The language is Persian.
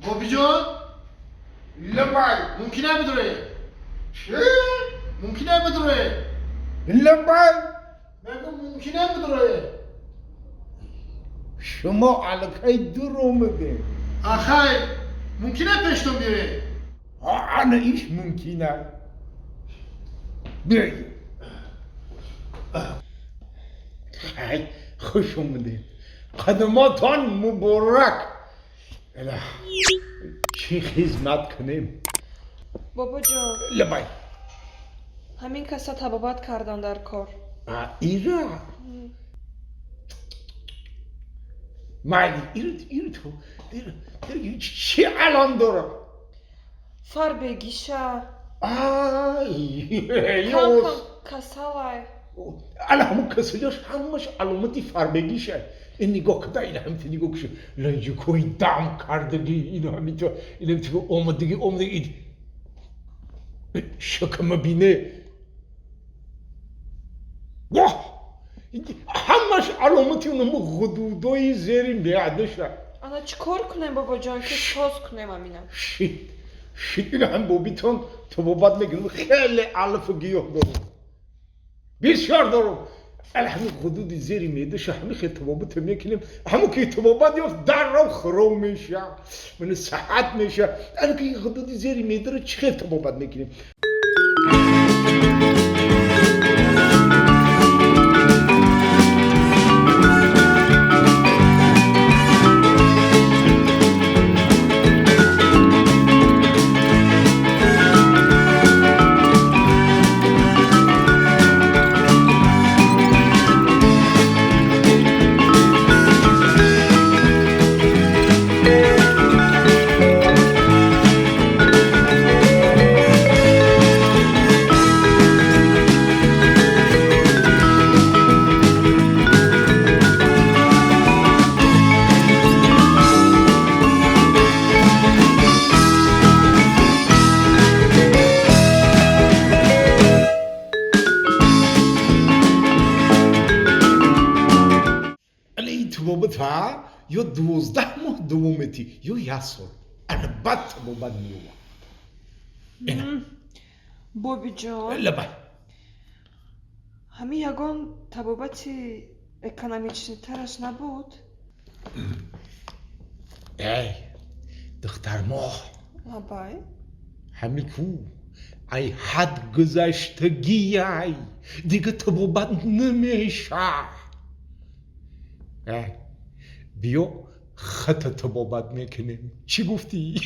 بابی جان لبای ممکنه بدوره ممکنه بدوره لبای مگه ممکنه بدوره شما علکی درو میگه آخه ممکنه پشتم بیره انا ایش ممکنه بیایی خیلی خوش اومدین قدماتان مبارک اله چی خدمت کنیم بابا جان لبای همین کسا طبابت کردن در کار ایرا مایلی ایرو تو چی الان داره فر بگیشه آی کم یوز کم کسالای همون کسیلش همش علامتی فربگیشه این نگاه کده این همینطور نگاه کشه لنجی کوی دم کردگی این همینطور این همینطور اومدگی شکم بینه واه همش علامتی اونم غدودای زیری میعدشه انا چیکار کنم بابا جان که ساز کنم امینم شیت این هم بابیتون تو بابات میگم خیلی علف و گیاه دارم بسیار دارم همین حدود زیری میدهشه همین خطبابت میکنیم همون که خطبابت یفت در رو خروم میشه من ساعت میشه انا که حدود زیری میده چه خطبابت میکنیم بابت ها یا 12 ماه دومتی یا یه سال انا بد بابت میوه اینا بابی جان لبای همین یگان طبابتی اکونومیچنی ترش نبود ای دختر ماه لبای همین کو ای حد گذشتگی ای دیگه طبابت نمیشه بیا خط طبابت میکنیم چی گفتی؟